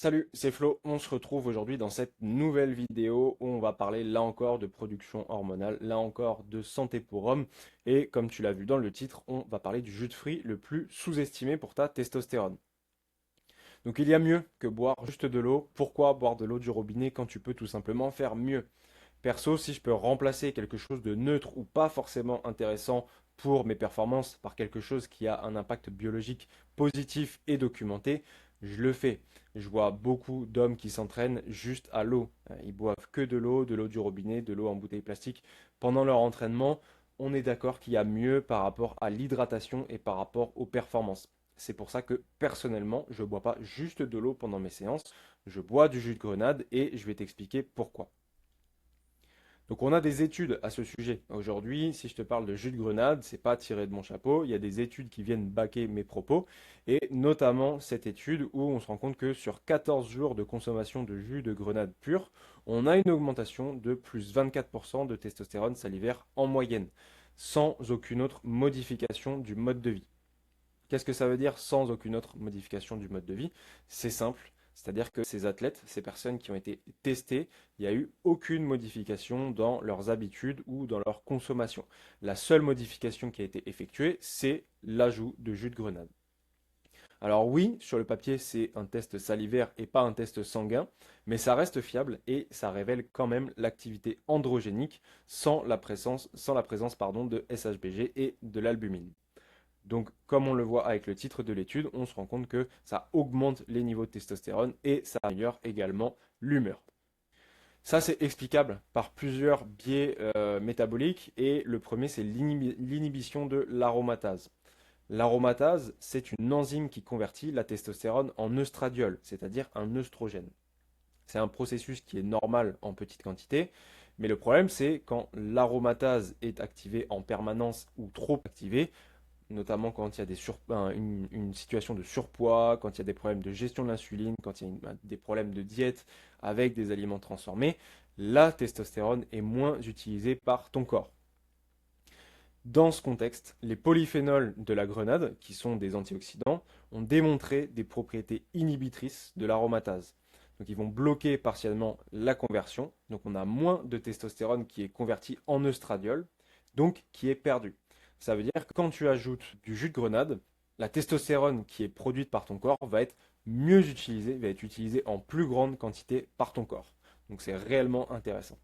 Salut, c'est Flo. On se retrouve aujourd'hui dans cette nouvelle vidéo où on va parler là encore de production hormonale, là encore de santé pour homme. Et comme tu l'as vu dans le titre, on va parler du jus de fruits le plus sous-estimé pour ta testostérone. Donc il y a mieux que boire juste de l'eau. Pourquoi boire de l'eau du robinet quand tu peux tout simplement faire mieux? Perso, si je peux remplacer quelque chose de neutre ou pas forcément intéressant pour mes performances par quelque chose qui a un impact biologique positif et documenté, je le fais. Je vois beaucoup d'hommes qui s'entraînent juste à l'eau. Ils boivent que de l'eau du robinet, de l'eau en bouteille plastique. Pendant leur entraînement, on est d'accord qu'il y a mieux par rapport à l'hydratation et par rapport aux performances. C'est pour ça que personnellement, je ne bois pas juste de l'eau pendant mes séances, je bois du jus de grenade et je vais t'expliquer pourquoi. Donc on a des études à ce sujet. Aujourd'hui, si je te parle de jus de grenade, c'est pas tiré de mon chapeau, il y a des études qui viennent baquer mes propos, et notamment cette étude où on se rend compte que sur 14 jours de consommation de jus de grenade pur, on a une augmentation de plus 24% de testostérone salivaire en moyenne, sans aucune autre modification du mode de vie. Qu'est-ce que ça veut dire sans aucune autre modification du mode de vie? C'est simple, c'est-à-dire que ces athlètes, ces personnes qui ont été testées, il n'y a eu aucune modification dans leurs habitudes ou dans leur consommation. La seule modification qui a été effectuée, c'est l'ajout de jus de grenade. Alors oui, sur le papier, c'est un test salivaire et pas un test sanguin, mais ça reste fiable et ça révèle quand même l'activité androgénique sans la présence de SHBG et de l'albumine. Donc, comme on le voit avec le titre de l'étude, on se rend compte que ça augmente les niveaux de testostérone et ça améliore également l'humeur. Ça, c'est explicable par plusieurs biais métaboliques et le premier, c'est l'inhibition de l'aromatase. L'aromatase, c'est une enzyme qui convertit la testostérone en œstradiol, c'est-à-dire un œstrogène. C'est un processus qui est normal en petite quantité, mais le problème, c'est quand l'aromatase est activée en permanence ou trop activée, notamment quand il y a une situation de surpoids, quand il y a des problèmes de gestion de l'insuline, quand il y a des problèmes de diète avec des aliments transformés, la testostérone est moins utilisée par ton corps. Dans ce contexte, les polyphénols de la grenade, qui sont des antioxydants, ont démontré des propriétés inhibitrices de l'aromatase. Donc ils vont bloquer partiellement la conversion, donc on a moins de testostérone qui est convertie en œstradiol, donc qui est perdue. Ça veut dire que quand tu ajoutes du jus de grenade, la testostérone qui est produite par ton corps va être mieux utilisée, va être utilisée en plus grande quantité par ton corps. Donc c'est réellement intéressant.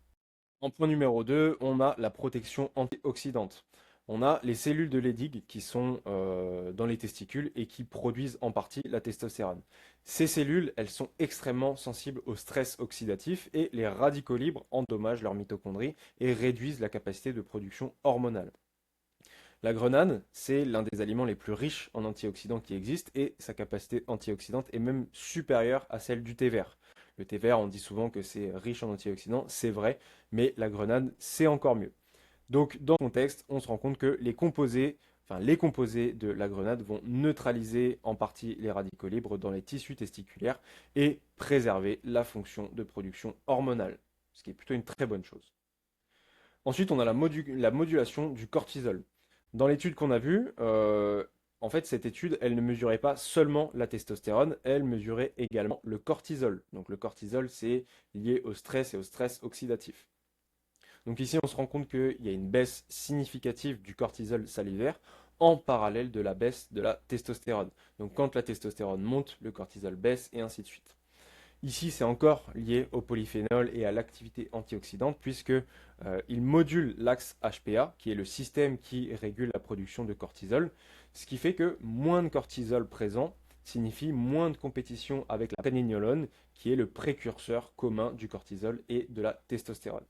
En point numéro 2, on a la protection antioxydante. On a les cellules de Leydig qui sont dans les testicules et qui produisent en partie la testostérone. Ces cellules, elles sont extrêmement sensibles au stress oxydatif et les radicaux libres endommagent leurs mitochondries et réduisent la capacité de production hormonale. La grenade, c'est l'un des aliments les plus riches en antioxydants qui existent et sa capacité antioxydante est même supérieure à celle du thé vert. Le thé vert, on dit souvent que c'est riche en antioxydants, c'est vrai, mais la grenade, c'est encore mieux. Donc, dans ce contexte, on se rend compte que les composés de la grenade vont neutraliser en partie les radicaux libres dans les tissus testiculaires et préserver la fonction de production hormonale, ce qui est plutôt une très bonne chose. Ensuite, on a la modulation du cortisol. Dans l'étude qu'on a vue, en fait, cette étude, elle ne mesurait pas seulement la testostérone, elle mesurait également le cortisol. Donc le cortisol, c'est lié au stress et au stress oxydatif. Donc ici, on se rend compte qu'il y a une baisse significative du cortisol salivaire en parallèle de la baisse de la testostérone. Donc quand la testostérone monte, le cortisol baisse et ainsi de suite. Ici, c'est encore lié au polyphénol et à l'activité antioxydante, puisque il module l'axe HPA, qui est le système qui régule la production de cortisol, ce qui fait que moins de cortisol présent signifie moins de compétition avec la prégnénolone, qui est le précurseur commun du cortisol et de la testostérone.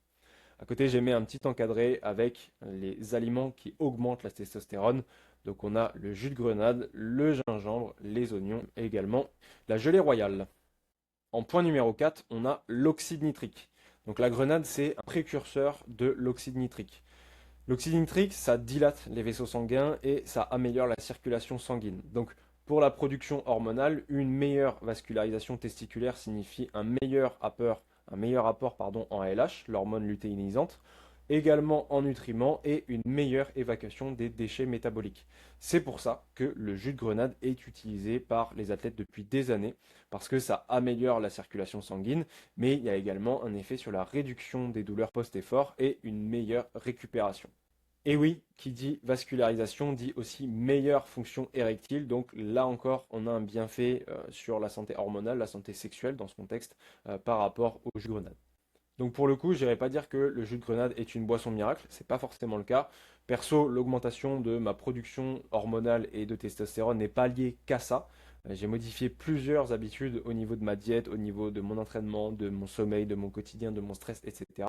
À côté, j'ai mis un petit encadré avec les aliments qui augmentent la testostérone. Donc on a le jus de grenade, le gingembre, les oignons et également la gelée royale. En point numéro 4, on a l'oxyde nitrique. Donc la grenade, c'est un précurseur de l'oxyde nitrique. L'oxyde nitrique, ça dilate les vaisseaux sanguins et ça améliore la circulation sanguine. Donc pour la production hormonale, une meilleure vascularisation testiculaire signifie un meilleur apport en ALH, l'hormone lutéinisante, également en nutriments et une meilleure évacuation des déchets métaboliques. C'est pour ça que le jus de grenade est utilisé par les athlètes depuis des années, parce que ça améliore la circulation sanguine, mais il y a également un effet sur la réduction des douleurs post-effort et une meilleure récupération. Et oui, qui dit vascularisation dit aussi meilleure fonction érectile. Donc là encore, on a un bienfait sur la santé hormonale, la santé sexuelle dans ce contexte par rapport au jus de grenade. Donc pour le coup, je n'irais pas dire que le jus de grenade est une boisson miracle, c'est pas forcément le cas. Perso, l'augmentation de ma production hormonale et de testostérone n'est pas liée qu'à ça. J'ai modifié plusieurs habitudes au niveau de ma diète, au niveau de mon entraînement, de mon sommeil, de mon quotidien, de mon stress, etc.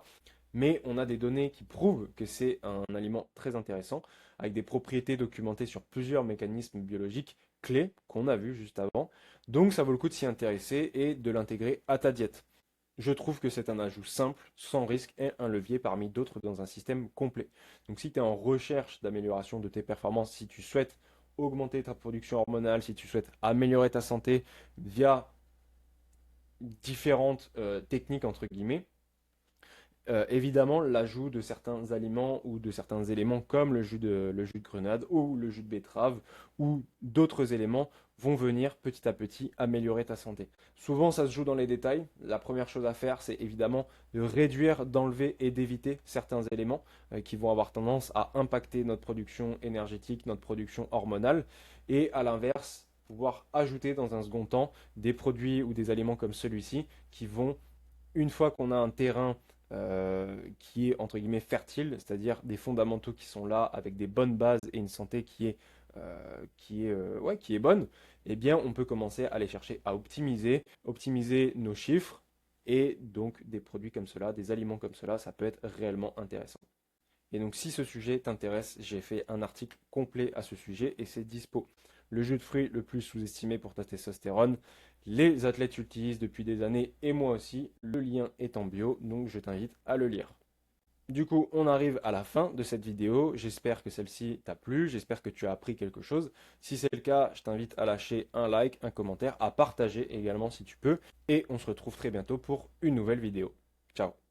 Mais on a des données qui prouvent que c'est un aliment très intéressant, avec des propriétés documentées sur plusieurs mécanismes biologiques clés qu'on a vus juste avant. Donc ça vaut le coup de s'y intéresser et de l'intégrer à ta diète. Je trouve que c'est un ajout simple, sans risque et un levier parmi d'autres dans un système complet. Donc si tu es en recherche d'amélioration de tes performances, si tu souhaites augmenter ta production hormonale, si tu souhaites améliorer ta santé via différentes techniques entre guillemets, évidemment, l'ajout de certains aliments ou de certains éléments comme le jus de grenade ou le jus de betterave ou d'autres éléments vont venir petit à petit améliorer ta santé. Souvent, ça se joue dans les détails. La première chose à faire, c'est évidemment de réduire, d'enlever et d'éviter certains éléments qui vont avoir tendance à impacter notre production énergétique, notre production hormonale. Et à l'inverse, pouvoir ajouter dans un second temps des produits ou des aliments comme celui-ci qui vont, une fois qu'on a un terrain qui est entre guillemets fertile, c'est-à-dire des fondamentaux qui sont là avec des bonnes bases et une santé ouais, qui est bonne, eh bien on peut commencer à aller chercher à optimiser nos chiffres et donc des produits comme cela, des aliments comme cela, ça peut être réellement intéressant. Et donc si ce sujet t'intéresse, j'ai fait un article complet à ce sujet et c'est dispo. Le jus de fruits le plus sous-estimé pour ta testostérone. Les athlètes l'utilisent depuis des années et moi aussi. Le lien est en bio, donc je t'invite à le lire. Du coup, on arrive à la fin de cette vidéo. J'espère que celle-ci t'a plu, j'espère que tu as appris quelque chose. Si c'est le cas, je t'invite à lâcher un like, un commentaire, à partager également si tu peux. Et on se retrouve très bientôt pour une nouvelle vidéo. Ciao!